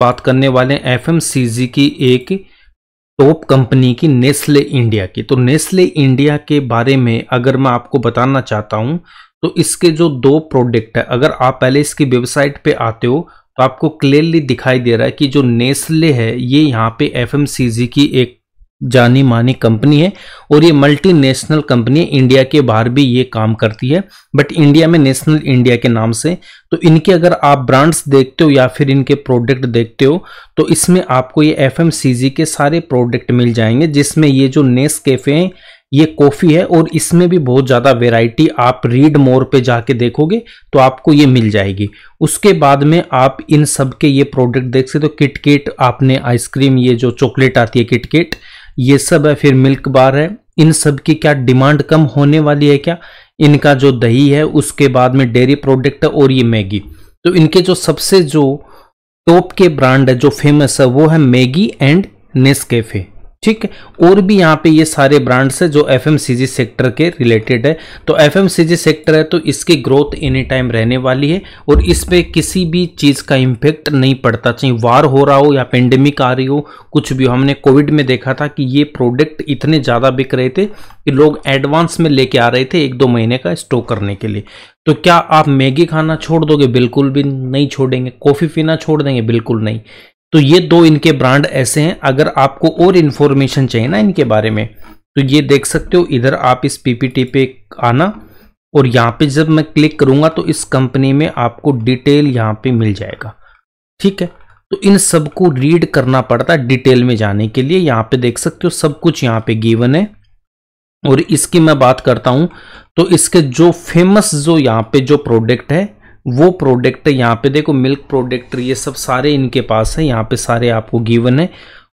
बात करने वाले हैं एफएमसीजी की एक टॉप कंपनी की, नेस्ले इंडिया की। तो नेस्ले इंडिया के बारे में अगर मैं आपको बताना चाहता हूं तो इसके जो दो प्रोडक्ट है, अगर आप पहले इसकी वेबसाइट पे आते हो तो आपको क्लियरली दिखाई दे रहा है कि जो नेस्ले है ये यहाँ पे एफएमसीजी की एक जानी मानी कंपनी है और ये मल्टीनेशनल कंपनी है। इंडिया के बाहर भी ये काम करती है, बट इंडिया में नेशनल इंडिया के नाम से। तो इनके अगर आप ब्रांड्स देखते हो या फिर इनके प्रोडक्ट देखते हो तो इसमें आपको ये एफएमसीजी के सारे प्रोडक्ट मिल जाएंगे, जिसमें ये जो नेस्कैफे है ये कॉफी है और इसमें भी बहुत ज्यादा वैरायटी, आप रीड मोर पे जाके देखोगे तो आपको ये मिल जाएगी। उसके बाद में आप इन सब के ये प्रोडक्ट देख सकते हो। किटकैट, आपने आइसक्रीम, ये जो चॉकलेट आती है किटकैट, ये सब है। फिर मिल्क बार है। इन सब की क्या डिमांड कम होने वाली है क्या? इनका जो दही है, उसके बाद में डेयरी प्रोडक्ट है और ये मैगी। तो इनके जो सबसे जो टॉप के ब्रांड है जो फेमस है वो है मैगी एंड नेस्कैफे, ठीक है। और भी यहाँ पे ये सारे ब्रांड्स है जो एफएमसीजी सेक्टर के रिलेटेड है। तो एफएमसीजी सेक्टर है तो इसकी ग्रोथ एनी टाइम रहने वाली है और इस पे किसी भी चीज का इम्पैक्ट नहीं पड़ता, चाहे वार हो रहा हो या पेंडेमिक आ रही हो, कुछ भी। हमने कोविड में देखा था कि ये प्रोडक्ट इतने ज्यादा बिक रहे थे कि लोग एडवांस में लेके आ रहे थे 1-2 महीने का स्टॉक करने के लिए। तो क्या आप मैगी खाना छोड़ दोगे? बिल्कुल भी नहीं छोड़ेंगे। कॉफी पीना छोड़ देंगे? बिल्कुल नहीं। तो ये दो इनके ब्रांड ऐसे हैं। अगर आपको और इन्फॉर्मेशन चाहिए ना इनके बारे में तो ये देख सकते हो, इधर आप इस पीपीटी पे आना और यहाँ पे जब मैं क्लिक करूंगा तो इस कंपनी में आपको डिटेल यहाँ पे मिल जाएगा, ठीक है। तो इन सबको रीड करना पड़ता है डिटेल में जाने के लिए। यहाँ पे देख सकते हो सब कुछ यहाँ पे गिवन है। और इसकी मैं बात करता हूं तो इसके जो फेमस जो यहाँ पे जो प्रोडक्ट है वो प्रोडक्ट यहाँ पे देखो, मिल्क प्रोडक्ट, ये सब सारे इनके पास है, यहाँ पे सारे आपको गिवन है।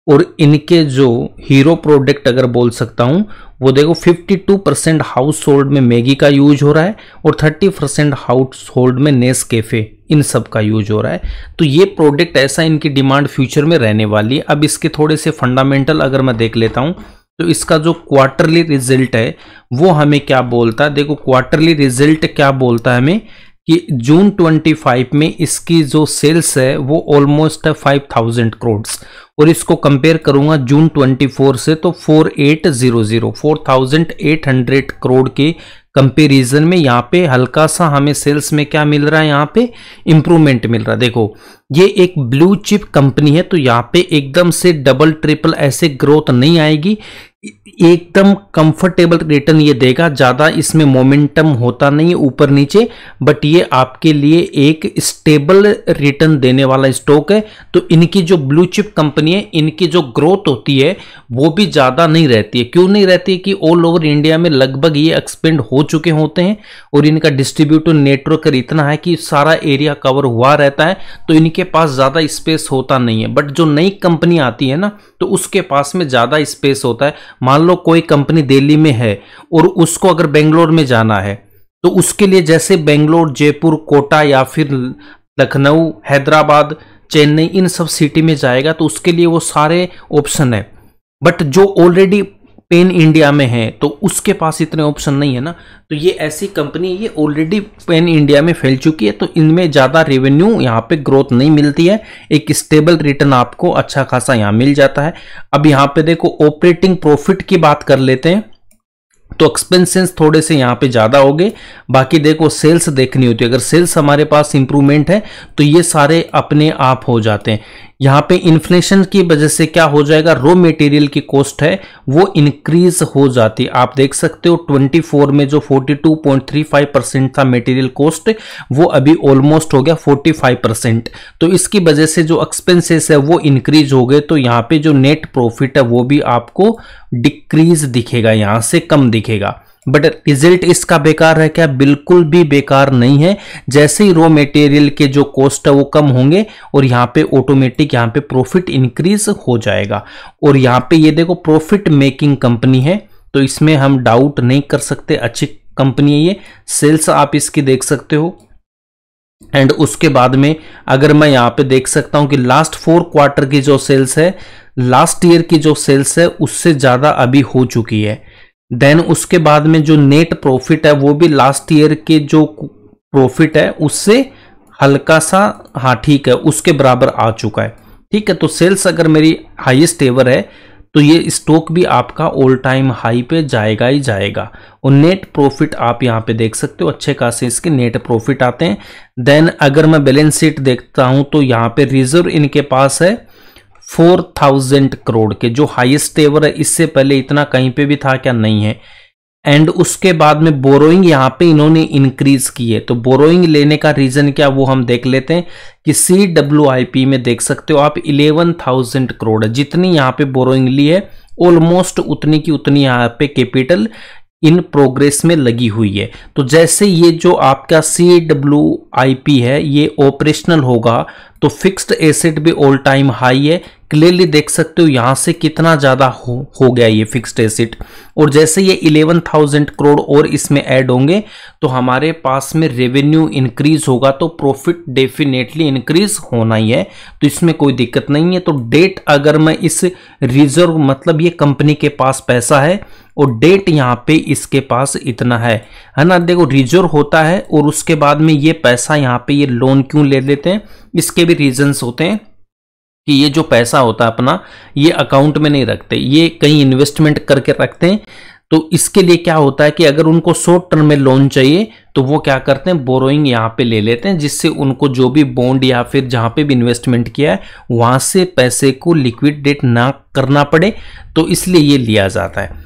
और इनके जो हीरो प्रोडक्ट अगर बोल सकता हूँ वो देखो 52% हाउस होल्ड में मैगी का यूज हो रहा है और 30% हाउस होल्ड में नेस्कैफे, इन सब का यूज हो रहा है। तो ये प्रोडक्ट ऐसा, इनकी डिमांड फ्यूचर में रहने वाली है। अब इसके थोड़े से फंडामेंटल अगर मैं देख लेता हूँ तो इसका जो क्वार्टरली रिजल्ट है वो हमें क्या बोलता है। देखो क्वार्टरली रिजल्ट क्या बोलता है हमें कि जून 25 में इसकी जो सेल्स है वो ऑलमोस्ट है 5000 करोड़ और इसको कंपेयर करूंगा जून 24 से तो 4800 करोड़ के कंपैरिजन में यहाँ पे हल्का सा हमें सेल्स में क्या मिल रहा है, यहाँ पे इंप्रूवमेंट मिल रहा है। देखो ये एक ब्लू चिप कंपनी है तो यहाँ पे एकदम से डबल ट्रिपल ऐसे ग्रोथ नहीं आएगी, एकदम कंफर्टेबल रिटर्न ये देगा। ज्यादा इसमें मोमेंटम होता नहीं है ऊपर नीचे, बट ये आपके लिए एक स्टेबल रिटर्न देने वाला स्टॉक है। तो इनकी जो ब्लू चिप कंपनी है इनकी जो ग्रोथ होती है वो भी ज्यादा नहीं रहती है। क्यों नहीं रहती है कि ऑल ओवर इंडिया में लगभग ये एक्सपेंड हो चुके होते हैं और इनका डिस्ट्रीब्यूटर नेटवर्क इतना है कि सारा एरिया कवर हुआ रहता है, तो इनके पास ज्यादा स्पेस होता नहीं है। बट जो नई कंपनी आती है ना तो उसके पास में ज्यादा स्पेस होता है। मान लो कोई कंपनी दिल्ली में है और उसको अगर बेंगलोर में जाना है तो उसके लिए जैसे बेंगलोर, जयपुर, कोटा या फिर लखनऊ, हैदराबाद, चेन्नई, इन सब सिटी में जाएगा तो उसके लिए वो सारे ऑप्शन है। बट जो ऑलरेडी पेन इंडिया में है तो उसके पास इतने ऑप्शन नहीं है ना। तो ये ऐसी कंपनी, ये ऑलरेडी पेन इंडिया में फैल चुकी है तो इनमें ज्यादा रेवेन्यू यहाँ पे ग्रोथ नहीं मिलती है, एक स्टेबल रिटर्न आपको अच्छा खासा यहाँ मिल जाता है। अब यहाँ पे देखो ऑपरेटिंग प्रॉफिट की बात कर लेते हैं तो एक्सपेंसेस थोड़े से यहाँ पे ज्यादा हो गए। बाकी देखो सेल्स देखनी होती है, अगर सेल्स हमारे पास इंप्रूवमेंट है तो ये सारे अपने आप हो जाते हैं। यहाँ पे इन्फ्लेशन की वजह से क्या हो जाएगा, रॉ मटेरियल की कॉस्ट है वो इंक्रीज हो जाती है। आप देख सकते हो 24 में जो 42.35% था मटेरियल कॉस्ट वो अभी ऑलमोस्ट हो गया 45%। तो इसकी वजह से जो एक्सपेंसेस है वो इंक्रीज हो गए। तो यहाँ पे जो नेट प्रॉफिट है वो भी आपको डिक्रीज दिखेगा, यहाँ से कम दिखेगा। बट रिजल्ट इसका बेकार है क्या? बिल्कुल भी बेकार नहीं है। जैसे ही रॉ मटेरियल के जो कॉस्ट है वो कम होंगे और यहाँ पे ऑटोमेटिक यहाँ पे प्रॉफिट इंक्रीज हो जाएगा। और यहाँ पे ये देखो प्रॉफिट मेकिंग कंपनी है तो इसमें हम डाउट नहीं कर सकते, अच्छी कंपनी है ये। सेल्स आप इसकी देख सकते हो। एंड उसके बाद में अगर मैं यहाँ पे देख सकता हूं कि लास्ट 4 क्वार्टर की जो सेल्स है लास्ट ईयर की जो सेल्स है उससे ज्यादा अभी हो चुकी है। देन उसके बाद में जो नेट प्रॉफिट है वो भी लास्ट ईयर के जो प्रॉफिट है उससे हल्का सा, हाँ ठीक है, उसके बराबर आ चुका है। ठीक है, तो सेल्स अगर मेरी हाईएस्ट एवर है तो ये स्टॉक भी आपका ऑल टाइम हाई पे जाएगा ही जाएगा। और नेट प्रॉफिट आप यहाँ पे देख सकते हो, अच्छे खासे इसके नेट प्रॉफिट आते हैं। देन अगर मैं बैलेंस शीट देखता हूं तो यहाँ पे रिजर्व इनके पास है 4000 करोड़ के, जो हाईएस्ट एवर है। इससे पहले इतना कहीं पे भी था क्या? नहीं है। एंड उसके बाद में बोरोइंग यहाँ पे इन्होंने इंक्रीज की है। तो बोरोइंग लेने का रीजन क्या वो हम देख लेते हैं कि CWIP में देख सकते हो आप 11,000 करोड़ है। जितनी यहाँ पे बोरोइंग ली है ऑलमोस्ट उतनी की उतनी यहाँ पे कैपिटल इन प्रोग्रेस में लगी हुई है। तो जैसे ये जो आपका CWIP है ये ऑपरेशनल होगा तो फिक्स्ड एसेट भी ऑल टाइम हाई है। क्लियरली देख सकते हो यहां से कितना ज्यादा हो गया ये फिक्स्ड एसेट। और जैसे ये 11,000 करोड़ और इसमें ऐड होंगे तो हमारे पास में रेवेन्यू इंक्रीज होगा, तो प्रॉफिट डेफिनेटली इंक्रीज होना ही है, तो इसमें कोई दिक्कत नहीं है। तो डेट अगर मैं इस रिजर्व मतलब ये कंपनी के पास पैसा है और डेट यहाँ पे इसके पास इतना है ना। देखो रिजर्व होता है और उसके बाद में ये पैसा यहाँ पे ये लोन क्यों ले लेते हैं, इसके भी रीजंस होते हैं कि ये जो पैसा होता है अपना ये अकाउंट में नहीं रखते, ये कहीं इन्वेस्टमेंट करके रखते हैं। तो इसके लिए क्या होता है कि अगर उनको शॉर्ट टर्म में लोन चाहिए तो वो क्या करते हैं, बोरोइंग यहाँ पे ले लेते हैं, जिससे उनको जो भी बॉन्ड या फिर जहां पे भी इन्वेस्टमेंट किया है वहां से पैसे को लिक्विडेट ना करना पड़े, तो इसलिए ये लिया जाता है।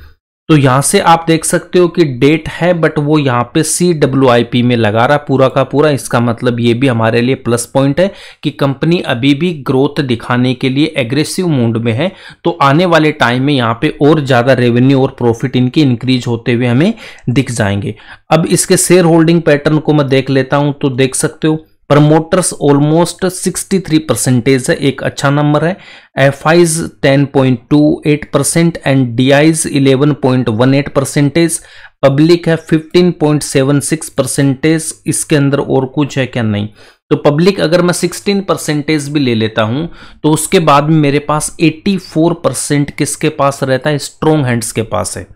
तो यहां से आप देख सकते हो कि डेट है बट वो यहाँ पे CWIP में लगा रहा पूरा का पूरा। इसका मतलब ये भी हमारे लिए प्लस पॉइंट है कि कंपनी अभी भी ग्रोथ दिखाने के लिए एग्रेसिव मूड में है। तो आने वाले टाइम में यहाँ पे और ज्यादा रेवेन्यू और प्रॉफिट इनके इंक्रीज होते हुए हमें दिख जाएंगे। अब इसके शेयर होल्डिंग पैटर्न को मैं देख लेता हूं तो देख सकते हो प्रमोटर्स ऑलमोस्ट 63% है, एक अच्छा नंबर है। FIs 10.28% and DIs 11.18%। पब्लिक है 15.76%। इसके अंदर और कुछ है क्या? नहीं। तो पब्लिक अगर मैं 16% भी ले लेता हूं तो उसके बाद में मेरे पास 84% किसके पास रहता है? स्ट्रॉन्ग हैंड्स के पास है।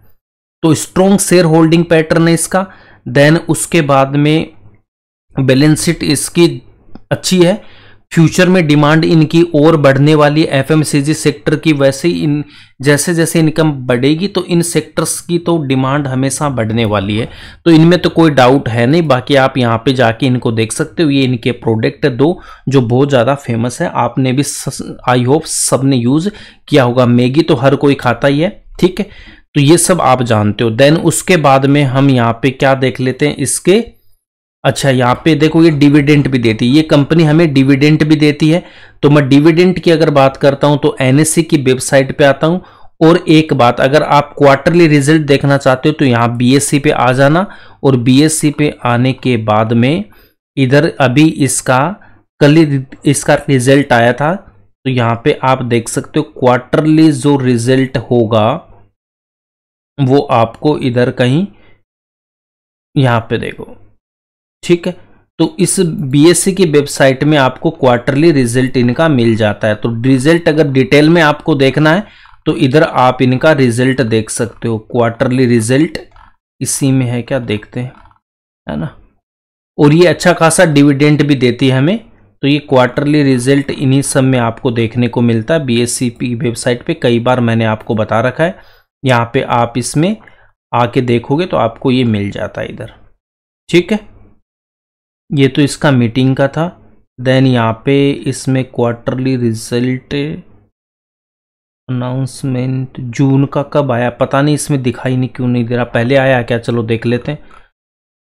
तो स्ट्रॉन्ग शेयर होल्डिंग पैटर्न है इसका। देन उसके बाद में बैलेंस शीट इसकी अच्छी है। फ्यूचर में डिमांड इनकी और बढ़ने वाली FMCG सेक्टर की, वैसे ही इन जैसे जैसे इनकम बढ़ेगी तो इन सेक्टर्स की तो डिमांड हमेशा बढ़ने वाली है, तो इनमें तो कोई डाउट है नहीं। बाकी आप यहाँ पे जाके इनको देख सकते हो, ये इनके प्रोडक्ट है दो जो बहुत ज़्यादा फेमस है। आपने भी आई होप सबने यूज किया होगा। मैगी तो हर कोई खाता ही है, ठीक है, तो ये सब आप जानते हो। देन उसके बाद में हम यहाँ पे क्या देख लेते हैं इसके, अच्छा यहाँ पे देखो ये डिविडेंड भी देती है, ये कंपनी हमें डिविडेंड भी देती है। तो मैं डिविडेंड की अगर बात करता हूं तो NSE की वेबसाइट पे आता हूं। और एक बात, अगर आप क्वार्टरली रिजल्ट देखना चाहते हो तो यहाँ BSE पे आ जाना, और BSE पे आने के बाद में इधर अभी इसका कल ही इसका रिजल्ट आया था, तो यहाँ पे आप देख सकते हो क्वार्टरली जो रिजल्ट होगा वो आपको इधर कहीं यहाँ पे देखो, ठीक है। तो इस BSE की वेबसाइट में आपको क्वार्टरली रिजल्ट इनका मिल जाता है। तो रिजल्ट अगर डिटेल में आपको देखना है तो इधर आप इनका रिजल्ट देख सकते हो। क्वार्टरली रिजल्ट इसी में है क्या, देखते हैं, है ना। और ये अच्छा खासा डिविडेंड भी देती है हमें। तो ये क्वार्टरली रिजल्ट इन्हीं सब में आपको देखने को मिलता है BSE की वेबसाइट पे। कई बार मैंने आपको बता रखा है, यहाँ पे आप इसमें आके देखोगे तो आपको ये मिल जाता है इधर, ठीक है। ये तो इसका मीटिंग का था। देन यहाँ पे इसमें क्वार्टरली रिजल्ट अनाउंसमेंट जून का कब आया पता नहीं, इसमें दिखाई नहीं, क्यों नहीं दे रहा, पहले आया क्या, चलो देख लेते हैं,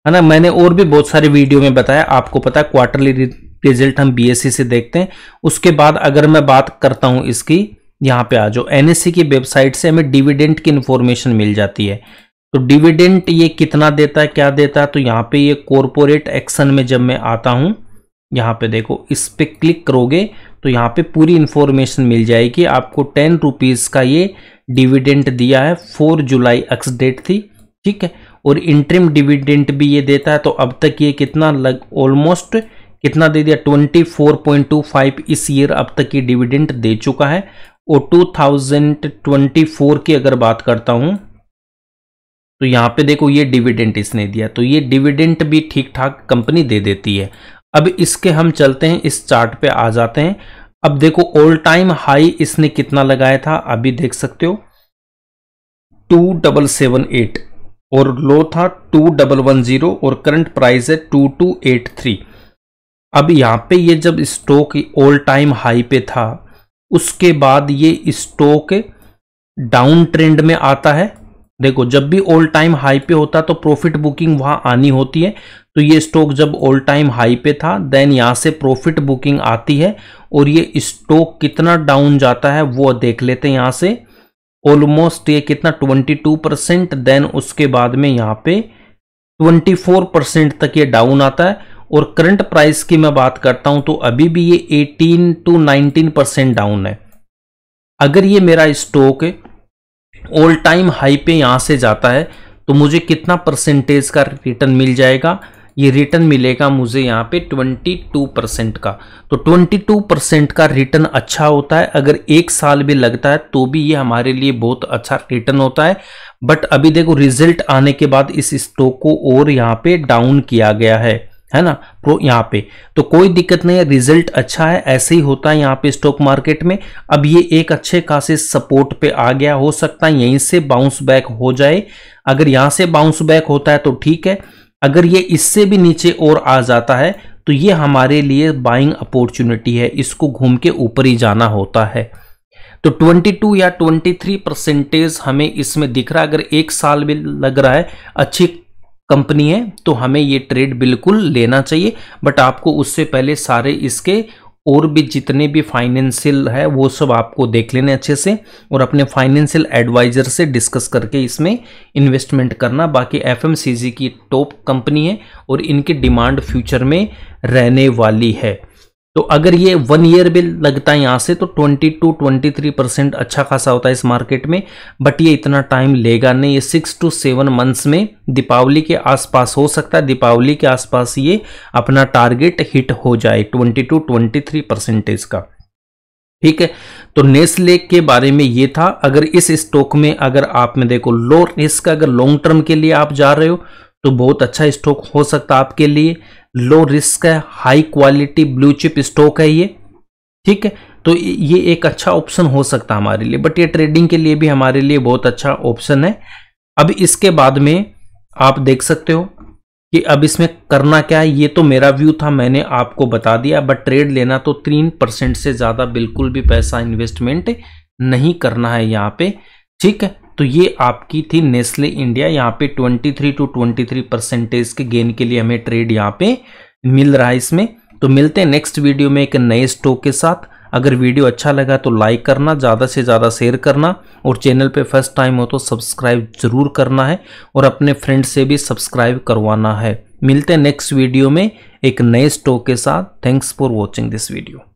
है ना। मैंने और भी बहुत सारे वीडियो में बताया, आपको पता है क्वार्टरली रिजल्ट हम BSE से देखते हैं। उसके बाद अगर मैं बात करता हूँ इसकी, यहाँ पे आ जाओ, NSE की वेबसाइट से हमें डिविडेंड की इंफॉर्मेशन मिल जाती है। तो डिविडेंड ये कितना देता है, क्या देता है, तो यहाँ पे ये कॉर्पोरेट एक्शन में जब मैं आता हूँ, यहाँ पे देखो, इस पे क्लिक करोगे तो यहाँ पे पूरी इंफॉर्मेशन मिल जाएगी आपको। 10 रुपीज़ का ये डिविडेंड दिया है, 4 जुलाई एक्स डेट थी, ठीक है। और इंटरिम डिविडेंड भी ये देता है। तो अब तक ये कितना ऑलमोस्ट कितना दे दिया, 24.25 इस ईयर अब तक ये डिविडेंड दे चुका है। और 2024 की अगर बात करता हूँ तो यहाँ पे देखो ये डिविडेंड इसने दिया, तो ये डिविडेंड भी ठीक ठाक कंपनी दे देती है। अब इसके हम चलते हैं, इस चार्ट पे आ जाते हैं। अब देखो ऑल टाइम हाई इसने कितना लगाया था, अभी देख सकते हो 2778 और लो था 2110 और करंट प्राइस है 2283। अब यहां पे ये जब स्टॉक ऑल टाइम हाई पे था, उसके बाद ये स्टॉक डाउन ट्रेंड में आता है। देखो जब भी ऑल टाइम हाई पे होता तो प्रॉफिट बुकिंग वहां आनी होती है, तो ये स्टॉक जब ऑल टाइम हाई पे था देन यहां से प्रॉफिट बुकिंग आती है और ये स्टॉक कितना डाउन जाता है वो देख लेते हैं। यहां से ऑलमोस्ट ये कितना 22%, देन उसके बाद में यहां पे 24% तक ये डाउन आता है। और करंट प्राइस की मैं बात करता हूं तो अभी भी ये 18 to 19% डाउन है। अगर ये मेरा स्टॉक ऑल टाइम हाई पे यहां से जाता है तो मुझे कितना परसेंटेज का रिटर्न मिल जाएगा, ये रिटर्न मिलेगा मुझे यहाँ पे 22% का। तो 22% का रिटर्न अच्छा होता है, अगर एक साल भी लगता है तो भी ये हमारे लिए बहुत अच्छा रिटर्न होता है। बट अभी देखो रिजल्ट आने के बाद इस स्टॉक को और यहाँ पे डाउन किया गया है ना यहाँ पे, तो कोई दिक्कत नहीं है, रिजल्ट अच्छा है, ऐसे ही होता है यहाँ पे स्टॉक मार्केट में। अब ये एक अच्छे खासे सपोर्ट पे आ गया, हो सकता है यहीं से बाउंस बैक हो जाए। अगर यहाँ से बाउंस बैक होता है तो ठीक है, अगर ये इससे भी नीचे और आ जाता है तो ये हमारे लिए बाइंग अपॉर्चुनिटी है, इसको घूम के ऊपर ही जाना होता है। तो 22 या 23% हमें इसमें दिख रहा है। अगर एक साल भी लग रहा है, अच्छी कंपनी है तो हमें ये ट्रेड बिल्कुल लेना चाहिए। बट आपको उससे पहले सारे इसके और भी जितने भी फाइनेंशियल है वो सब आपको देख लेने अच्छे से और अपने फाइनेंशियल एडवाइजर से डिस्कस करके इसमें इन्वेस्टमेंट करना। बाकी एफएमसीजी की टॉप कंपनी है और इनकी डिमांड फ्यूचर में रहने वाली है। तो अगर ये 1 ईयर भी लगता है यहाँ से तो 20-23% अच्छा खासा होता है इस मार्केट में। बट ये इतना टाइम लेगा नहीं, ये 6 to 7 मंथ्स में दीपावली के आसपास हो सकता है, दीपावली के आसपास ये अपना टारगेट हिट हो जाए 20-23% का। ठीक है, तो नेस्ले के बारे में ये था। अगर इस स्टॉक में अगर आप में देखो लो रिस्क, अगर लॉन्ग टर्म के लिए आप जा रहे हो तो बहुत अच्छा स्टॉक हो सकता है आपके लिए। लो रिस्क है, high quality blue chip stock है ये, ठीक है, तो ये एक अच्छा ऑप्शन हो सकता है हमारे लिए। बट ये ट्रेडिंग के लिए भी हमारे लिए बहुत अच्छा ऑप्शन है। अब इसके बाद में आप देख सकते हो कि अब इसमें करना क्या है, ये तो मेरा व्यू था, मैंने आपको बता दिया। बट ट्रेड लेना तो 3% से ज्यादा बिल्कुल भी पैसा इन्वेस्टमेंट नहीं करना है यहाँ पे, ठीक है। तो ये आपकी थी नेस्ले इंडिया, यहाँ पे 23 to 23% के गेन के लिए हमें ट्रेड यहाँ पे मिल रहा है इसमें। तो मिलते हैं नेक्स्ट वीडियो में एक नए स्टॉक के साथ। अगर वीडियो अच्छा लगा तो लाइक करना, ज़्यादा से ज़्यादा शेयर करना और चैनल पे फर्स्ट टाइम हो तो सब्सक्राइब जरूर करना है और अपने फ्रेंड से भी सब्सक्राइब करवाना है। मिलते हैं नेक्स्ट वीडियो में एक नए स्टॉक के साथ। Thanks for watching this video.